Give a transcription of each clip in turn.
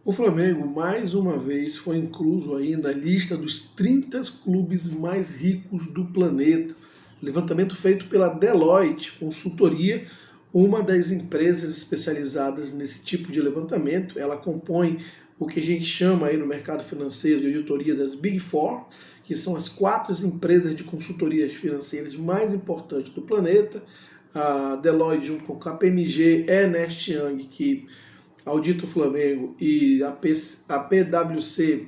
O Flamengo, mais uma vez, foi incluso aí na lista dos 30 clubes mais ricos do planeta. Levantamento feito pela Deloitte Consultoria, uma das empresas especializadas nesse tipo de levantamento. Ela compõe o que a gente chama aí no mercado financeiro de auditoria das Big Four, que são as 4 empresas de consultorias financeiras mais importantes do planeta. A Deloitte, junto com a KPMG, Ernst Young, que audita o Flamengo, e a PwC,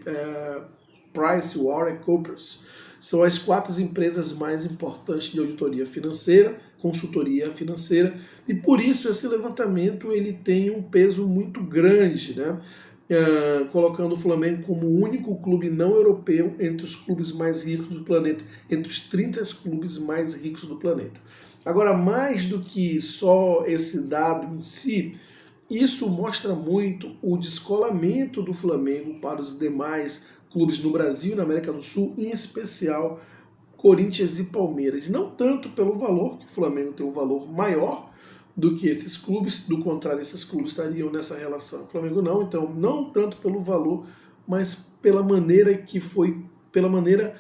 PricewaterhouseCoopers, são as 4 empresas mais importantes de auditoria financeira, consultoria financeira, e por isso esse levantamento ele tem um peso muito grande, né? Colocando o Flamengo como o único clube não europeu entre os clubes mais ricos do planeta, entre os 30 clubes mais ricos do planeta. Agora, mais do que só esse dado em si, isso mostra muito o descolamento do Flamengo para os demais clubes no Brasil e na América do Sul, em especial Corinthians e Palmeiras. Não tanto pelo valor, que o Flamengo tem um valor maior do que esses clubes, do contrário, esses clubes estariam nessa relação. O Flamengo não, então não tanto pelo valor, mas pela maneira que foi, pela maneira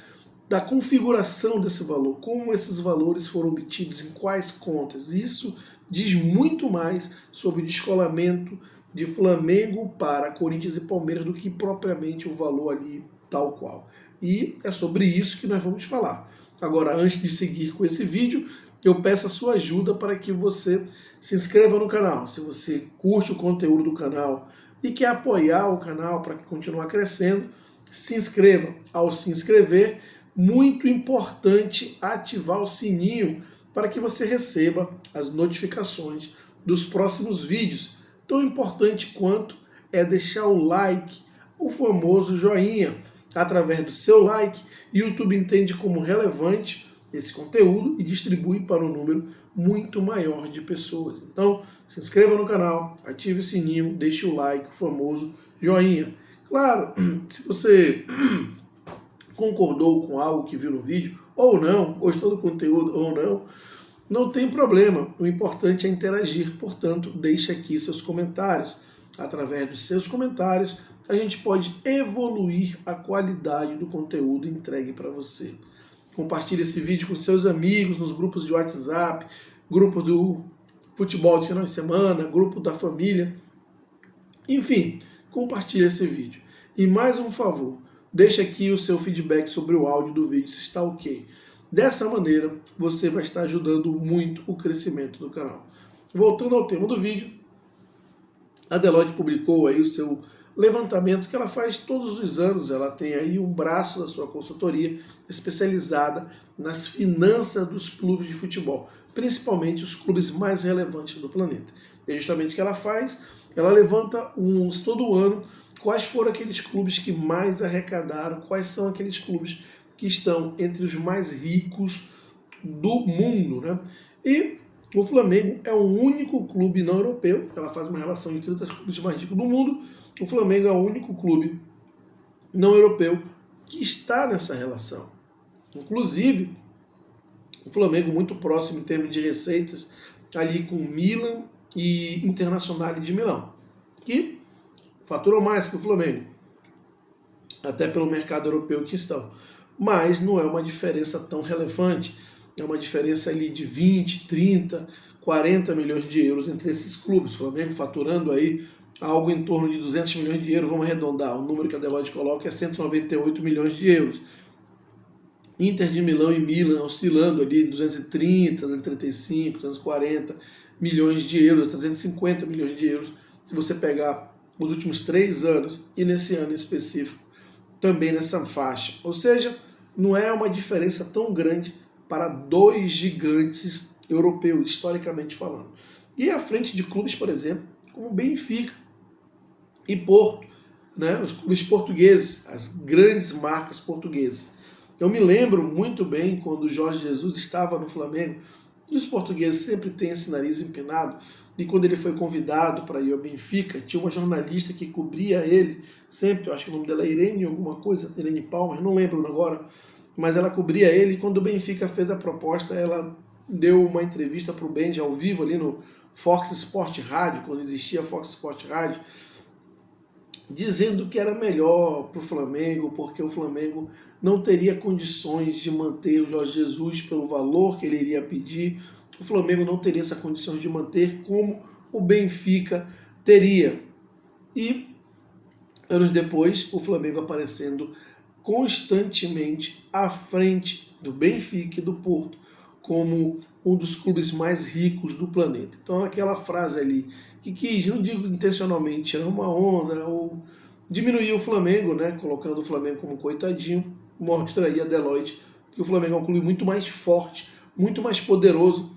da configuração desse valor, como esses valores foram obtidos, em quais contas. Isso diz muito mais sobre o descolamento de Flamengo para Corinthians e Palmeiras do que propriamente o valor ali tal qual. E é sobre isso que nós vamos falar. Agora, antes de seguir com esse vídeo, eu peço a sua ajuda para que você se inscreva no canal. Se você curte o conteúdo do canal e quer apoiar o canal para continuar crescendo, se inscreva. Ao se inscrever, muito importante ativar o sininho para que você receba as notificações dos próximos vídeos. Tão importante quanto é deixar o like, o famoso joinha. Através do seu like, o YouTube entende como relevante esse conteúdo e distribui para um número muito maior de pessoas. Então, se inscreva no canal, ative o sininho, deixe o like, o famoso joinha. Claro, se você concordou com algo que viu no vídeo, ou não, gostou do conteúdo ou não, não tem problema. O importante é interagir, portanto, deixe aqui seus comentários. Através dos seus comentários, a gente pode evoluir a qualidade do conteúdo entregue para você. Compartilhe esse vídeo com seus amigos, nos grupos de WhatsApp, grupo do futebol de final de semana, grupo da família. Enfim, compartilhe esse vídeo. E mais um favor, deixe aqui o seu feedback sobre o áudio do vídeo, se está ok. Dessa maneira, você vai estar ajudando muito o crescimento do canal. Voltando ao tema do vídeo, a Deloitte publicou aí o seu levantamento que ela faz todos os anos. Ela tem aí um braço da sua consultoria especializada nas finanças dos clubes de futebol, principalmente os clubes mais relevantes do planeta. E é justamente o que ela faz, ela levanta todo ano quais foram aqueles clubes que mais arrecadaram, quais são aqueles clubes que estão entre os mais ricos do mundo, né? E o Flamengo é o único clube não europeu, ela faz uma relação entre os clubes mais ricos do mundo, o Flamengo é o único clube não europeu que está nessa relação. Inclusive, o Flamengo muito próximo em termos de receitas, ali com Milan e Internazionale de Milão, que faturam mais que o Flamengo, até pelo mercado europeu que estão. Mas não é uma diferença tão relevante, é uma diferença ali de 20, 30, 40 milhões de euros entre esses clubes. O Flamengo faturando aí algo em torno de 200 milhões de euros, vamos arredondar, o número que a Deloitte coloca é 198 milhões de euros. Inter de Milão e Milan oscilando ali em 230, 235, 240 milhões de euros, 350 milhões de euros, se você pegar os últimos 3 anos e nesse ano em específico, também nessa faixa. Ou seja, não é uma diferença tão grande para 2 gigantes europeus, historicamente falando. E à frente de clubes, por exemplo, como Benfica e Porto, né? Os clubes portugueses, as grandes marcas portuguesas. Eu me lembro muito bem quando o Jorge Jesus estava no Flamengo, e os portugueses sempre têm esse nariz empinado, e quando ele foi convidado para ir ao Benfica, tinha uma jornalista que cobria ele sempre, eu acho que o nome dela é Irene alguma coisa, Irene Palmer, não lembro agora, mas ela cobria ele, e quando o Benfica fez a proposta, ela deu uma entrevista para o Benji ao vivo ali no Fox Sport Rádio, quando existia Fox Sport Rádio, dizendo que era melhor para o Flamengo, porque o Flamengo não teria condições de manter o Jorge Jesus pelo valor que ele iria pedir, o Flamengo não teria essa condição de manter como o Benfica teria. E anos depois, o Flamengo aparecendo constantemente à frente do Benfica e do Porto como um dos clubes mais ricos do planeta. Então aquela frase ali que quis, não digo intencionalmente, tirar uma onda ou diminuir o Flamengo, né, colocando o Flamengo como coitadinho, mostra aí a Deloitte que o Flamengo é um clube muito mais forte, muito mais poderoso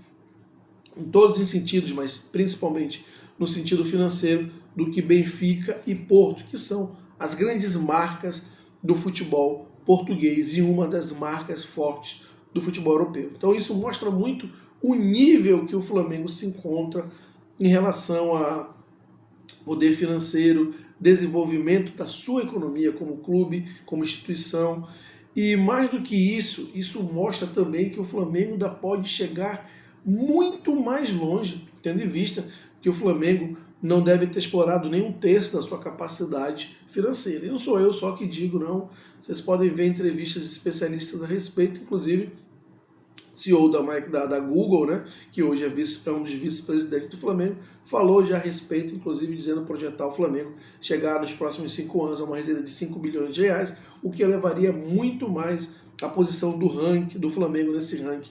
em todos os sentidos, mas principalmente no sentido financeiro, do que Benfica e Porto, que são as grandes marcas do futebol português e uma das marcas fortes do futebol europeu. Então isso mostra muito o nível que o Flamengo se encontra em relação a poder financeiro, desenvolvimento da sua economia como clube, como instituição. E mais do que isso mostra também que o Flamengo ainda pode chegar muito mais longe, tendo em vista que o Flamengo não deve ter explorado nem um terço da sua capacidade financeira. E não sou eu só que digo, não. Vocês podem ver entrevistas de especialistas a respeito, inclusive CEO da Google, né, que hoje é um dos vice-presidentes do Flamengo, falou já a respeito, inclusive dizendo projetar o Flamengo chegar nos próximos 5 anos a uma receita de 5 bilhões de reais, o que elevaria muito mais a posição do ranking do Flamengo nesse ranking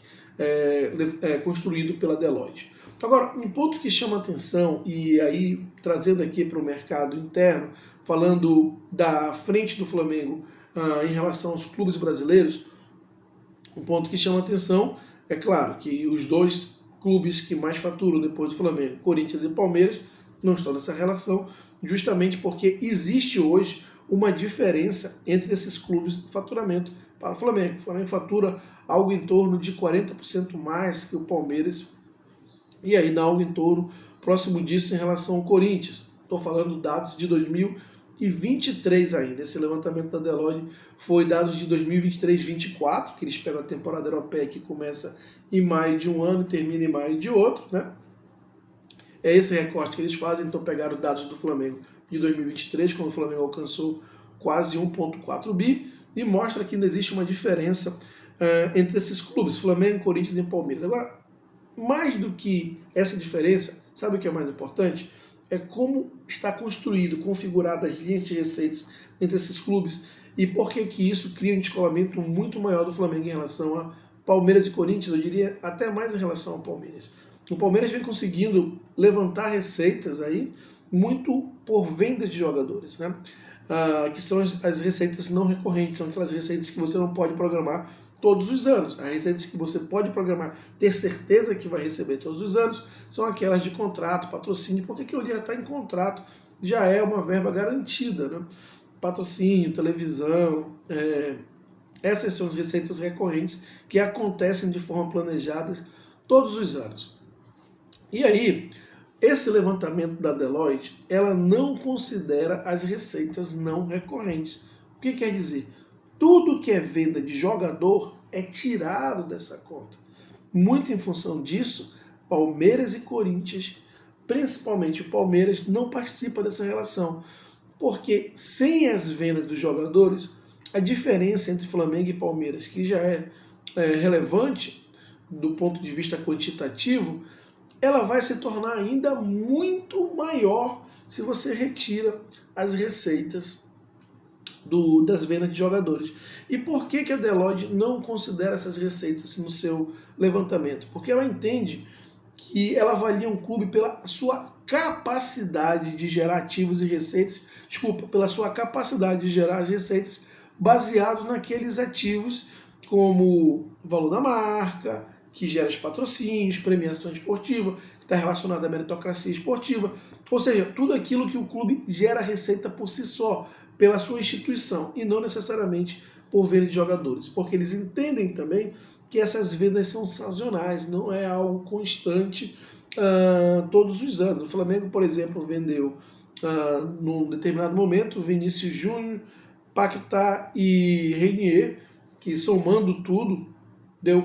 construído pela Deloitte. Agora, um ponto que chama atenção, e aí trazendo aqui para o mercado interno, falando da frente do Flamengo em relação aos clubes brasileiros, um ponto que chama atenção é claro que os dois clubes que mais faturam depois do Flamengo, Corinthians e Palmeiras, não estão nessa relação, justamente porque existe hoje uma diferença entre esses clubes de faturamento para o Flamengo. O Flamengo fatura algo em torno de 40% mais que o Palmeiras, e aí dá algo em torno próximo disso em relação ao Corinthians. Estou falando dados de 2023 ainda. Esse levantamento da Deloitte foi dados de 2023-24, que eles pegam a temporada europeia que começa em maio de um ano e termina em maio de outro, né? É esse recorte que eles fazem, então pegaram dados do Flamengo de 2023, quando o Flamengo alcançou quase 1,4 bi, e mostra que ainda existe uma diferença entre esses clubes, Flamengo, Corinthians e Palmeiras. Agora, mais do que essa diferença, sabe o que é mais importante? É como está construído, configurada as linhas de receitas entre esses clubes e por que isso cria um descolamento muito maior do Flamengo em relação a Palmeiras e Corinthians, eu diria até mais em relação ao Palmeiras. O Palmeiras vem conseguindo levantar receitas aí muito por vendas de jogadores, né? Que são as receitas não recorrentes, são aquelas receitas que você não pode programar todos os anos. As receitas que você pode programar, ter certeza que vai receber todos os anos, são aquelas de contrato, patrocínio, porque aquilo já está em contrato, já é uma verba garantida, né? Patrocínio, televisão, essas são as receitas recorrentes que acontecem de forma planejada todos os anos. E aí, esse levantamento da Deloitte, ela não considera as receitas não recorrentes. O que quer dizer? Tudo que é venda de jogador é tirado dessa conta. Muito em função disso, Palmeiras e Corinthians, principalmente o Palmeiras, não participa dessa relação. Porque sem as vendas dos jogadores, a diferença entre Flamengo e Palmeiras, que já é relevante do ponto de vista quantitativo, ela vai se tornar ainda muito maior se você retira as receitas das vendas de jogadores. E por que a Deloitte não considera essas receitas no seu levantamento? Porque ela entende que ela avalia um clube pela sua capacidade de gerar ativos e receitas, pela sua capacidade de gerar as receitas baseado naqueles ativos como o valor da marca, que gera os patrocínios, premiação esportiva, que está relacionada à meritocracia esportiva, ou seja, tudo aquilo que o clube gera receita por si só, pela sua instituição, e não necessariamente por venda de jogadores, porque eles entendem também que essas vendas são sazonais, não é algo constante todos os anos. O Flamengo, por exemplo, vendeu num determinado momento Vinícius Júnior, Paquetá e Reinier, que somando tudo deu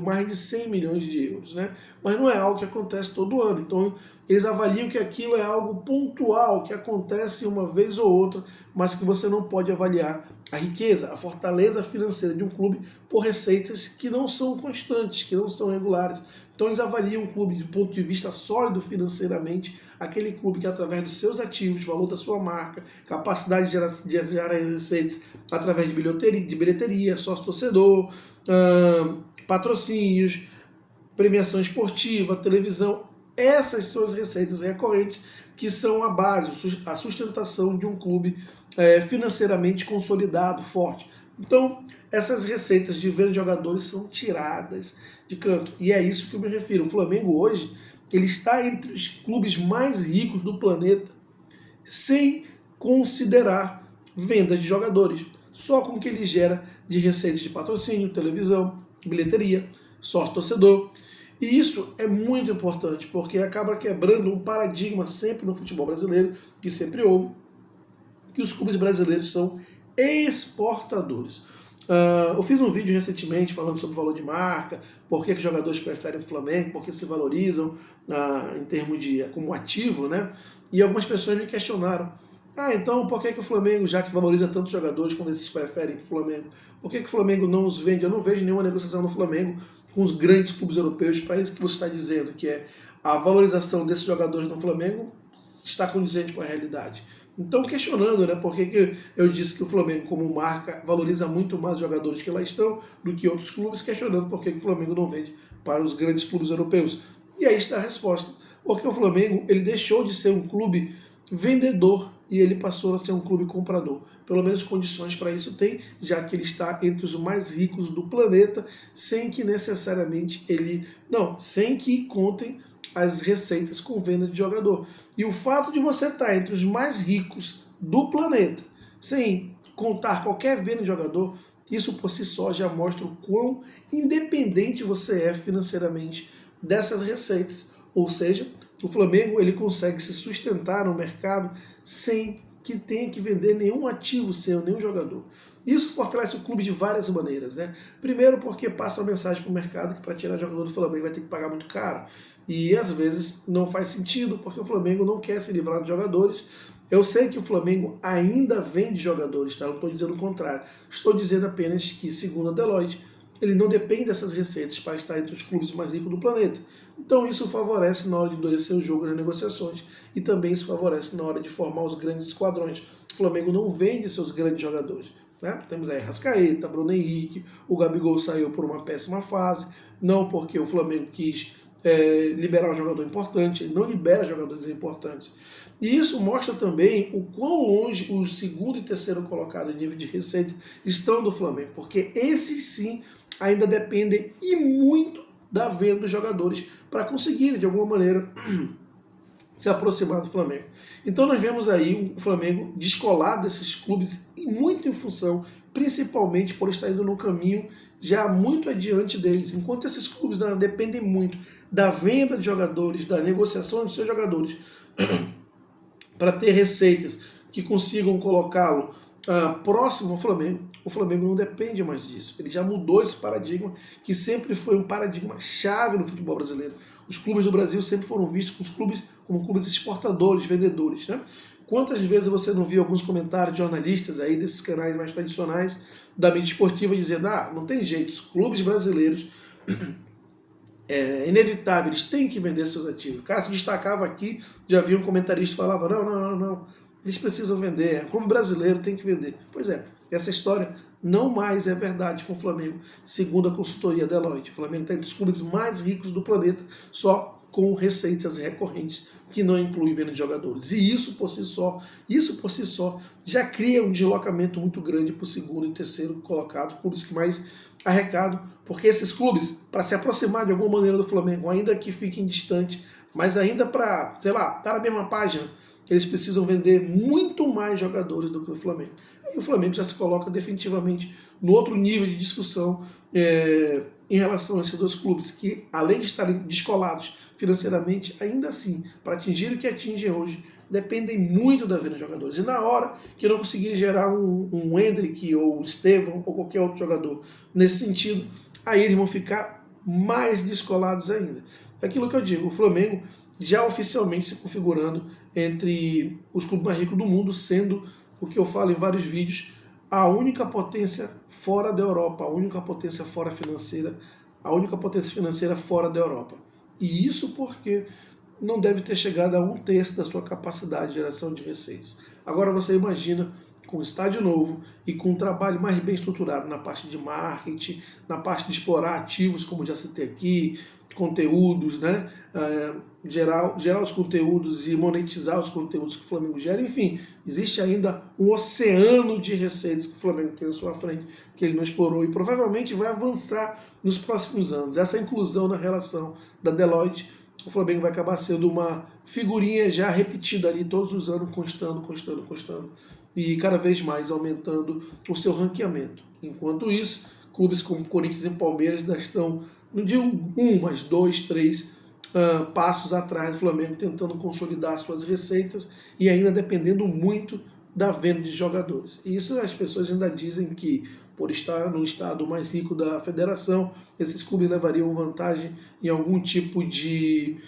mais de 100 milhões de euros, né? Mas não é algo que acontece todo ano. Então eles avaliam que aquilo é algo pontual, que acontece uma vez ou outra, mas que você não pode avaliar a riqueza, a fortaleza financeira de um clube por receitas que não são constantes, que não são regulares. Então eles avaliam um clube do ponto de vista sólido financeiramente, aquele clube que através dos seus ativos, valor da sua marca, capacidade de gerar receitas através de bilheteria, sócio-torcedor, patrocínios, premiação esportiva, televisão. Essas são as receitas recorrentes que são a base, a sustentação de um clube financeiramente consolidado, forte. Então, essas receitas de venda de jogadores são tiradas de canto. E é isso que eu me refiro. O Flamengo hoje, ele está entre os clubes mais ricos do planeta, sem considerar vendas de jogadores. Só com o que ele gera de receitas de patrocínio, televisão, bilheteria, sócio-torcedor. E isso é muito importante, porque acaba quebrando um paradigma sempre no futebol brasileiro, que sempre houve, que os clubes brasileiros são exportadores. Eu fiz um vídeo recentemente falando sobre o valor de marca, por que os jogadores preferem o Flamengo, por que se valorizam em termos de como ativo, né? E algumas pessoas me questionaram. Então por que o Flamengo, já que valoriza tantos jogadores, quando eles preferem o Flamengo, por que o Flamengo não os vende? Eu não vejo nenhuma negociação no Flamengo com os grandes clubes europeus, para isso que você está dizendo, que é a valorização desses jogadores no Flamengo está condizente com a realidade. Então, questionando, né, por que eu disse que o Flamengo, como marca, valoriza muito mais os jogadores que lá estão do que outros clubes, questionando por que o Flamengo não vende para os grandes clubes europeus. E aí está a resposta. Porque o Flamengo ele deixou de ser um clube vendedor e ele passou a ser um clube comprador. Pelo menos condições para isso tem, já que ele está entre os mais ricos do planeta, sem que necessariamente sem que contem as receitas com venda de jogador. E o fato de você estar entre os mais ricos do planeta, sem contar qualquer venda de jogador, isso por si só já mostra o quão independente você é financeiramente dessas receitas. Ou seja, o Flamengo ele consegue se sustentar no mercado sem que tenha que vender nenhum ativo seu, nenhum jogador. Isso fortalece o clube de várias maneiras, né? Primeiro porque passa uma mensagem para o mercado que para tirar jogador do Flamengo vai ter que pagar muito caro. E às vezes não faz sentido, porque o Flamengo não quer se livrar de jogadores. Eu sei que o Flamengo ainda vende jogadores, tá? Não estou dizendo o contrário. Estou dizendo apenas que, segundo a Deloitte, ele não depende dessas receitas para estar entre os clubes mais ricos do planeta. Então isso favorece na hora de endurecer o jogo nas negociações e também isso favorece na hora de formar os grandes esquadrões. O Flamengo não vende seus grandes jogadores. Né? Temos aí Arrascaeta, Bruno Henrique, o Gabigol saiu por uma péssima fase, não porque o Flamengo quis liberar um jogador importante, ele não libera jogadores importantes. E isso mostra também o quão longe o segundo e terceiro colocado em nível de receita estão do Flamengo, porque esses sim ainda dependem e muito da venda dos jogadores para conseguirem, de alguma maneira, se aproximar do Flamengo. Então nós vemos aí o Flamengo descolado desses clubes e muito em função, principalmente por estar indo no caminho já muito adiante deles. Enquanto esses clubes dependem muito da venda de jogadores, da negociação de seus jogadores, para ter receitas que consigam colocá-lo próximo ao Flamengo, o Flamengo não depende mais disso. Ele já mudou esse paradigma, que sempre foi um paradigma chave no futebol brasileiro. Os clubes do Brasil sempre foram vistos como clubes exportadores, vendedores. Né? Quantas vezes você não viu alguns comentários de jornalistas aí desses canais mais tradicionais da mídia esportiva dizendo não tem jeito, os clubes brasileiros é inevitável, eles têm que vender seus ativos. O cara se destacava aqui, já havia um comentarista que falava, não, eles precisam vender, o clube brasileiro tem que vender. Pois é, essa história não mais é verdade com o Flamengo, segundo a consultoria Deloitte. O Flamengo está entre os clubes mais ricos do planeta, só com receitas recorrentes, que não inclui venda de jogadores. E isso por si só, já cria um deslocamento muito grande para o segundo e terceiro colocado, clubes que mais arrecadam, porque esses clubes, para se aproximar de alguma maneira do Flamengo, ainda que fiquem distantes, mas ainda para, estar na mesma página, eles precisam vender muito mais jogadores do que o Flamengo. Aí o Flamengo já se coloca definitivamente no outro nível de discussão em relação a esses dois clubes, que além de estarem descolados financeiramente, ainda assim, para atingir o que atingem hoje, dependem muito da venda de jogadores. E na hora que não conseguirem gerar um Hendrick ou um Estevão ou qualquer outro jogador nesse sentido, aí eles vão ficar mais descolados ainda. É aquilo que eu digo, o Flamengo já oficialmente se configurando entre os clubes mais ricos do mundo, sendo o que eu falo em vários vídeos, a única potência fora da Europa, a única potência fora financeira, a única potência financeira fora da Europa. E isso porque não deve ter chegado a 1/3 da sua capacidade de geração de receitas. Agora você imagina com um estádio novo e com um trabalho mais bem estruturado na parte de marketing, na parte de explorar ativos, como já citei aqui, conteúdos, né? Gerar os conteúdos e monetizar os conteúdos que o Flamengo gera. Enfim, existe ainda um oceano de receitas que o Flamengo tem à sua frente, que ele não explorou e provavelmente vai avançar nos próximos anos. Essa inclusão na relação da Deloitte, o Flamengo vai acabar sendo uma figurinha já repetida ali todos os anos, constando, e cada vez mais aumentando o seu ranqueamento. Enquanto isso, clubes como Corinthians e Palmeiras ainda estão, não digo mas 2, 3 passos atrás do Flamengo, tentando consolidar suas receitas e ainda dependendo muito da venda de jogadores. E isso as pessoas ainda dizem que, por estar no estado mais rico da federação, esses clubes levariam vantagem em algum tipo de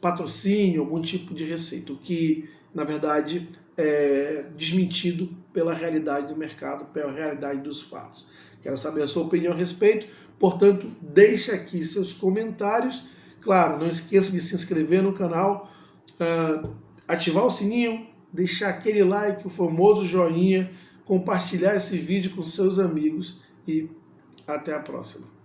patrocínio, algum tipo de receita, o que, na verdade, é desmentido pela realidade do mercado, pela realidade dos fatos. Quero saber a sua opinião a respeito, portanto, deixe aqui seus comentários. Claro, não esqueça de se inscrever no canal, ativar o sininho, deixar aquele like, o famoso joinha, compartilhar esse vídeo com seus amigos e até a próxima.